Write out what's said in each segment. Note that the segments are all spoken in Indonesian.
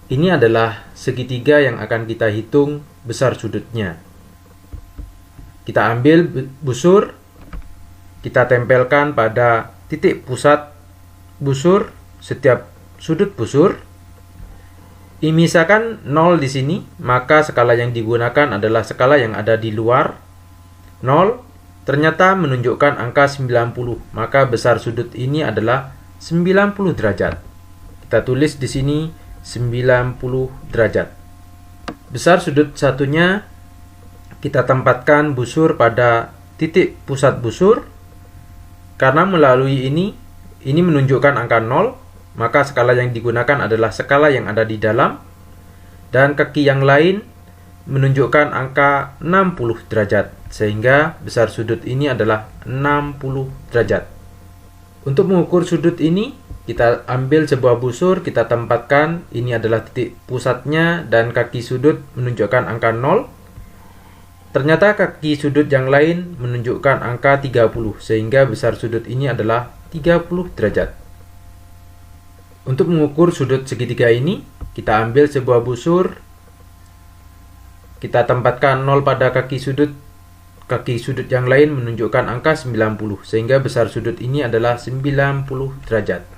Ini adalah segitiga yang akan kita hitung besar sudutnya. Kita ambil busur, kita tempelkan pada titik pusat busur setiap sudut busur. Misalkan 0 di sini, maka skala yang digunakan adalah skala yang ada di luar. 0 ternyata menunjukkan angka 90, maka besar sudut ini adalah 90 derajat. Kita tulis di sini 90 derajat. Besar sudut satunya kita tempatkan busur pada titik pusat busur. Karena melalui ini menunjukkan angka 0, maka skala yang digunakan adalah skala yang ada di dalam. Dan kaki yang lain menunjukkan angka 60 derajat, sehingga besar sudut ini adalah 60 derajat. Untuk mengukur sudut ini, kita ambil sebuah busur, kita tempatkan, ini adalah titik pusatnya, dan kaki sudut menunjukkan angka 0. Ternyata kaki sudut yang lain menunjukkan angka 30, sehingga besar sudut ini adalah 30 derajat. Untuk mengukur sudut segitiga ini, kita ambil sebuah busur, kita tempatkan 0 pada kaki sudut yang lain menunjukkan angka 90, sehingga besar sudut ini adalah 90 derajat.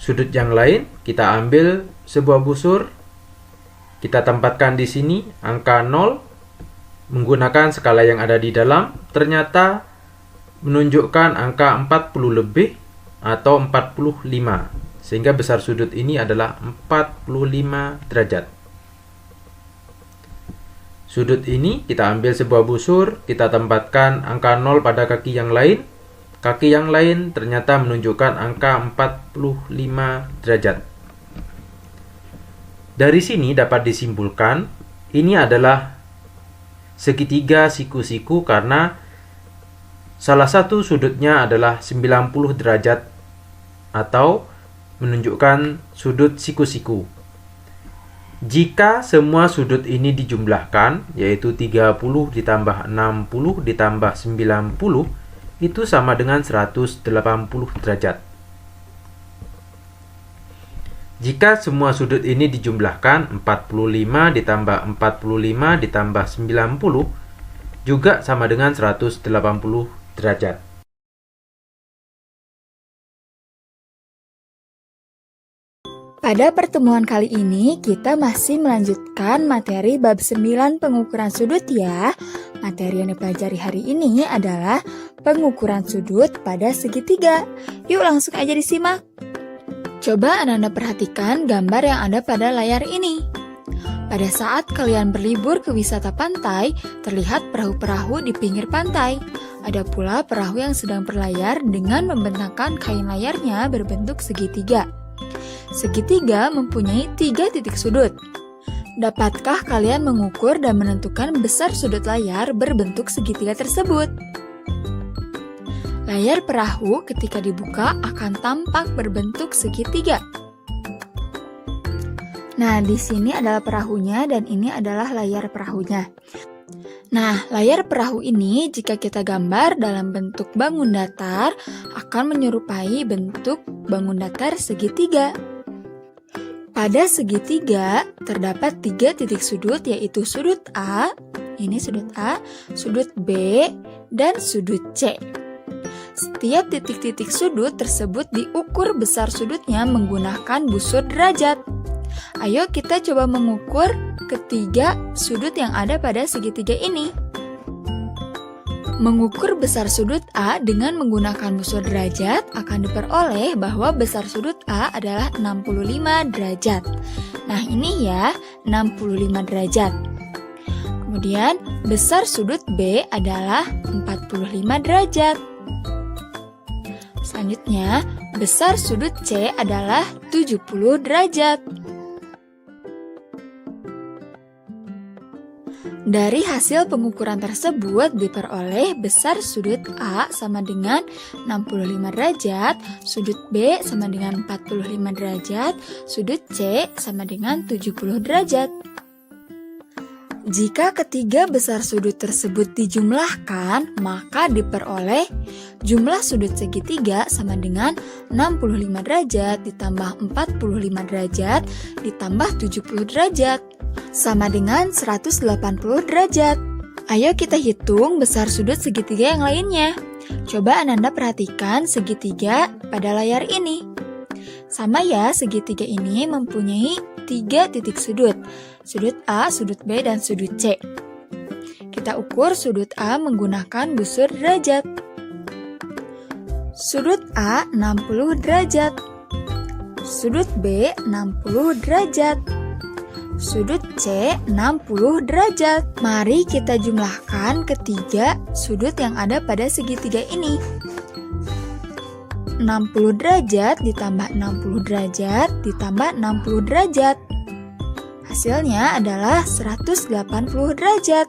Sudut yang lain, kita ambil sebuah busur, kita tempatkan di sini angka 0, menggunakan skala yang ada di dalam, ternyata menunjukkan angka 40 lebih atau 45, sehingga besar sudut ini adalah 45 derajat. Sudut ini kita ambil sebuah busur, kita tempatkan angka 0 pada kaki yang lain. Kaki yang lain ternyata menunjukkan angka 45 derajat. Dari sini dapat disimpulkan, ini adalah segitiga siku-siku karena salah satu sudutnya adalah 90 derajat atau menunjukkan sudut siku-siku. Jika semua sudut ini dijumlahkan, yaitu 30 ditambah 60 ditambah 90, itu sama dengan 180 derajat. Jika semua sudut ini dijumlahkan, 45 ditambah 45 ditambah 90, juga sama dengan 180 derajat. Pada pertemuan kali ini, kita masih melanjutkan materi bab 9 pengukuran sudut ya. Materi yang dipelajari hari ini adalah pengukuran sudut pada segitiga. Yuk langsung aja disimak. Coba Anda perhatikan gambar yang ada pada layar ini. Pada saat kalian berlibur ke wisata pantai, terlihat perahu-perahu di pinggir pantai. Ada pula perahu yang sedang berlayar dengan membentangkan kain layarnya berbentuk segitiga. Segitiga mempunyai 3 titik sudut. Dapatkah kalian mengukur dan menentukan besar sudut layar berbentuk segitiga tersebut? Layar perahu ketika dibuka akan tampak berbentuk segitiga. Nah, di sini adalah perahunya dan ini adalah layar perahunya. Nah, layar perahu ini jika kita gambar dalam bentuk bangun datar akan menyerupai bentuk bangun datar segitiga. Pada segitiga terdapat 3 titik sudut yaitu sudut A, ini sudut A, sudut B, dan sudut C. Setiap titik-titik sudut tersebut diukur besar sudutnya menggunakan busur derajat. Ayo kita coba mengukur ketiga sudut yang ada pada segitiga ini. Mengukur besar sudut A dengan menggunakan busur derajat akan diperoleh bahwa besar sudut A adalah 65 derajat. Nah ini ya, 65 derajat. Kemudian besar sudut B adalah 45 derajat. Selanjutnya, besar sudut C adalah 70 derajat. Dari hasil pengukuran tersebut diperoleh besar sudut A sama dengan 65 derajat, sudut B sama dengan 45 derajat, sudut C sama dengan 70 derajat. Jika ketiga besar sudut tersebut dijumlahkan, maka diperoleh jumlah sudut segitiga sama dengan 65 derajat ditambah 45 derajat ditambah 70 derajat sama dengan 180 derajat. Ayo kita hitung besar sudut segitiga yang lainnya. Coba Ananda perhatikan segitiga pada layar ini. Sama ya, segitiga ini mempunyai 3 titik sudut. Sudut A, sudut B, dan sudut C. Kita ukur sudut A menggunakan busur derajat. Sudut A 60 derajat. Sudut B 60 derajat. Sudut C 60 derajat. Mari kita jumlahkan ketiga sudut yang ada pada segitiga ini. 60 derajat ditambah 60 derajat ditambah 60 derajat. Hasilnya adalah 180 derajat.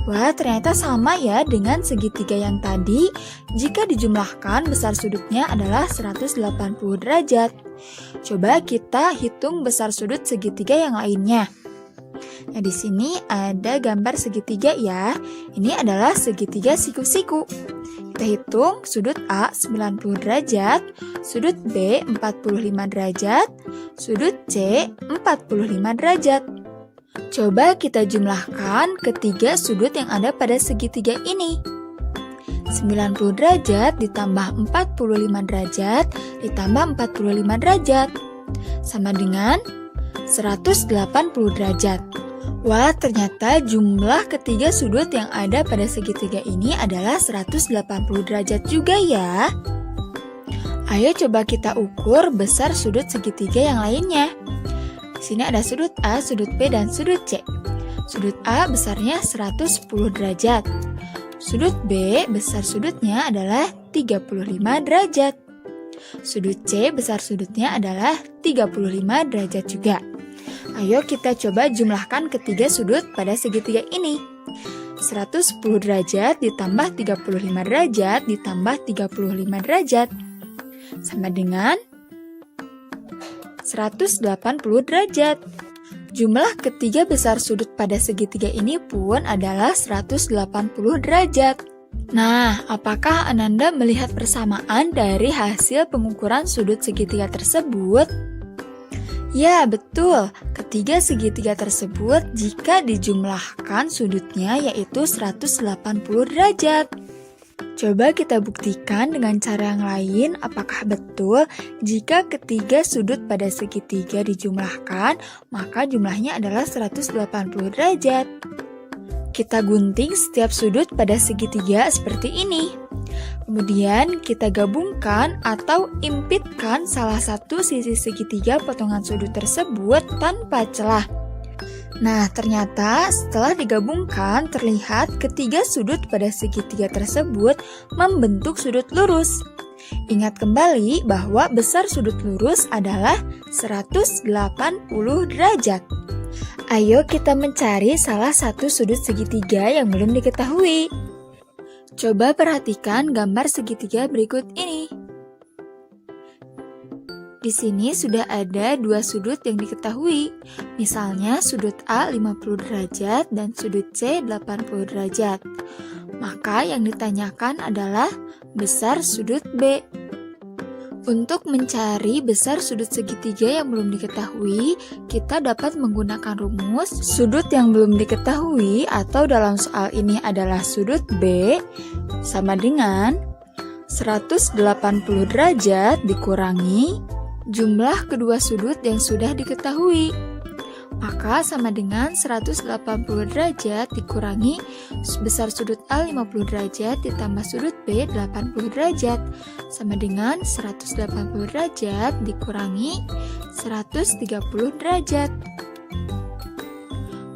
Wah, ternyata sama ya dengan segitiga yang tadi. Jika dijumlahkan, besar sudutnya adalah 180 derajat. Coba kita hitung besar sudut segitiga yang lainnya. Nah, di sini ada gambar segitiga ya. Ini adalah segitiga siku-siku. Kita hitung sudut A 90 derajat, sudut B 45 derajat, sudut C 45 derajat. Coba kita jumlahkan ketiga sudut yang ada pada segitiga ini. 90 derajat ditambah 45 derajat ditambah 45 derajat sama dengan 180 derajat. Wah, ternyata jumlah ketiga sudut yang ada pada segitiga ini adalah 180 derajat juga ya. Ayo coba kita ukur besar sudut segitiga yang lainnya. Di sini ada sudut A, sudut B, dan sudut C. Sudut A besarnya 110 derajat. Sudut B besar sudutnya adalah 35 derajat. Sudut C besar sudutnya adalah 35 derajat juga. Ayo kita coba jumlahkan ketiga sudut pada segitiga ini. 110 derajat ditambah 35 derajat ditambah 35 derajat sama dengan 180 derajat. Jumlah ketiga besar sudut pada segitiga ini pun adalah 180 derajat. Nah, apakah Ananda melihat persamaan dari hasil pengukuran sudut segitiga tersebut? Ya, betul. Ketiga segitiga tersebut jika dijumlahkan sudutnya yaitu 180 derajat. Coba kita buktikan dengan cara yang lain apakah betul jika ketiga sudut pada segitiga dijumlahkan maka jumlahnya adalah 180 derajat. Kita gunting setiap sudut pada segitiga seperti ini. Kemudian kita gabungkan atau impitkan salah satu sisi segitiga potongan sudut tersebut tanpa celah. Nah, ternyata setelah digabungkan terlihat ketiga sudut pada segitiga tersebut membentuk sudut lurus. Ingat kembali bahwa besar sudut lurus adalah 180 derajat. Ayo kita mencari salah satu sudut segitiga yang belum diketahui. Coba perhatikan gambar segitiga berikut ini. Di sini sudah ada dua sudut yang diketahui. Misalnya sudut A 50 derajat dan sudut C 80 derajat. Maka yang ditanyakan adalah besar sudut B. Untuk mencari besar sudut segitiga yang belum diketahui, kita dapat menggunakan rumus sudut yang belum diketahui atau dalam soal ini adalah sudut B sama dengan 180 derajat dikurangi jumlah kedua sudut yang sudah diketahui. Maka sama dengan 180 derajat dikurangi besar sudut A 50 derajat ditambah sudut B 80 derajat sama dengan 180 derajat dikurangi 130 derajat.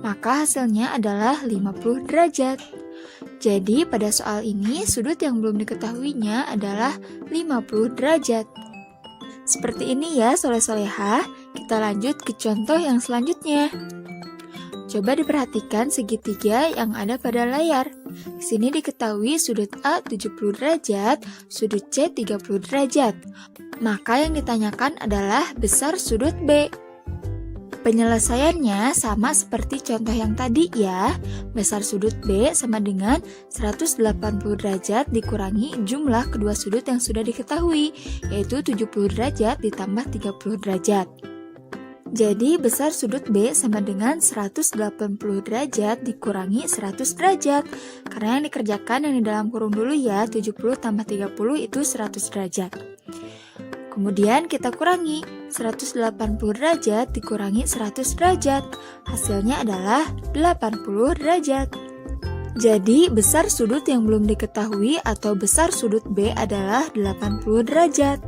Maka hasilnya adalah 50 derajat. Jadi pada soal ini sudut yang belum diketahuinya adalah 50 derajat. Seperti ini ya soleh-solehah. Kita lanjut ke contoh yang selanjutnya. Coba diperhatikan segitiga yang ada pada layar. Di sini diketahui sudut A 70 derajat, sudut C 30 derajat. Maka yang ditanyakan adalah besar sudut B. Penyelesaiannya sama seperti contoh yang tadi ya. Besar sudut B sama dengan 180 derajat dikurangi jumlah kedua sudut yang sudah diketahui, yaitu 70 derajat ditambah 30 derajat. Jadi besar sudut B sama dengan 180 derajat dikurangi 100 derajat. Karena yang dikerjakan yang di dalam kurung dulu ya, 70 tambah 30 itu 100 derajat. Kemudian kita kurangi 180 derajat dikurangi 100 derajat. Hasilnya adalah 80 derajat. Jadi besar sudut yang belum diketahui atau besar sudut B adalah 80 derajat.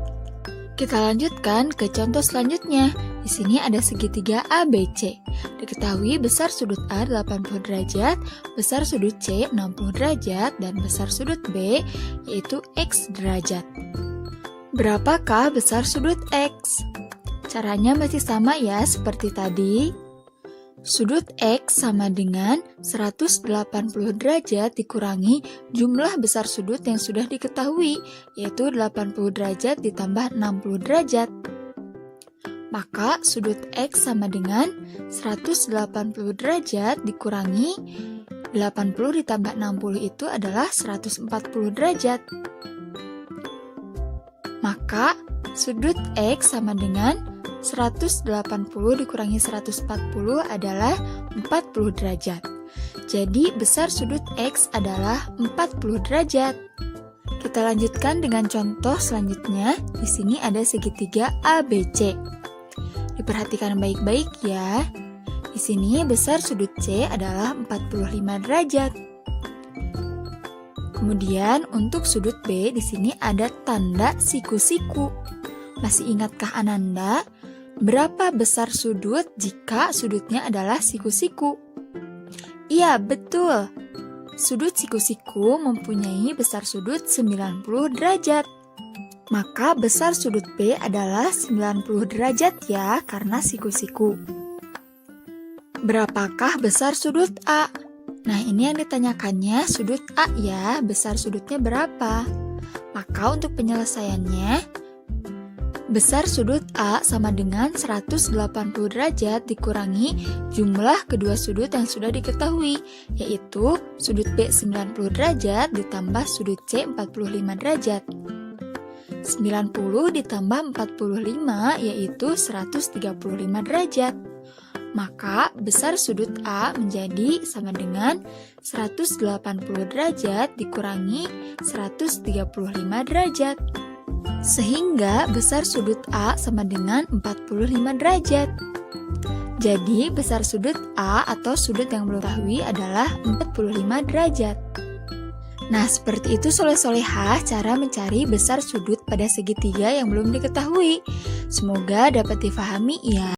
Kita lanjutkan ke contoh selanjutnya. Di sini ada segitiga ABC. Diketahui besar sudut A 80 derajat, besar sudut C 60 derajat, dan besar sudut B yaitu X derajat. Berapakah besar sudut X? Caranya masih sama ya seperti tadi. Sudut X sama dengan 180 derajat dikurangi jumlah besar sudut yang sudah diketahui, yaitu 80 derajat ditambah 60 derajat. Maka sudut X sama dengan 180 derajat dikurangi 80 ditambah 60 itu adalah 140 derajat. Maka sudut X sama dengan 180 dikurangi 140 adalah 40 derajat. Jadi besar sudut X adalah 40 derajat. Kita lanjutkan dengan contoh selanjutnya. Di sini ada segitiga ABC. Diperhatikan baik-baik ya. Di sini besar sudut C adalah 45 derajat. Kemudian untuk sudut B di sini ada tanda siku-siku. Masih ingatkah Ananda? Berapa besar sudut jika sudutnya adalah siku-siku? Iya, betul. Sudut siku-siku mempunyai besar sudut 90 derajat. Maka besar sudut B adalah 90 derajat ya, karena siku-siku. Berapakah besar sudut A? Nah, ini yang ditanyakannya sudut A ya, besar sudutnya berapa? Maka untuk penyelesaiannya, besar sudut A sama dengan 180 derajat dikurangi jumlah kedua sudut yang sudah diketahui, yaitu sudut B 90 derajat ditambah sudut C 45 derajat. 90 ditambah 45 yaitu 135 derajat. Maka besar sudut A menjadi sama dengan 180 derajat dikurangi 135 derajat. Sehingga besar sudut A sama dengan 45 derajat. Jadi besar sudut A atau sudut yang belum diketahui adalah 45 derajat. Nah, seperti itu soleh-solehah cara mencari besar sudut pada segitiga yang belum diketahui. Semoga dapat difahami ya.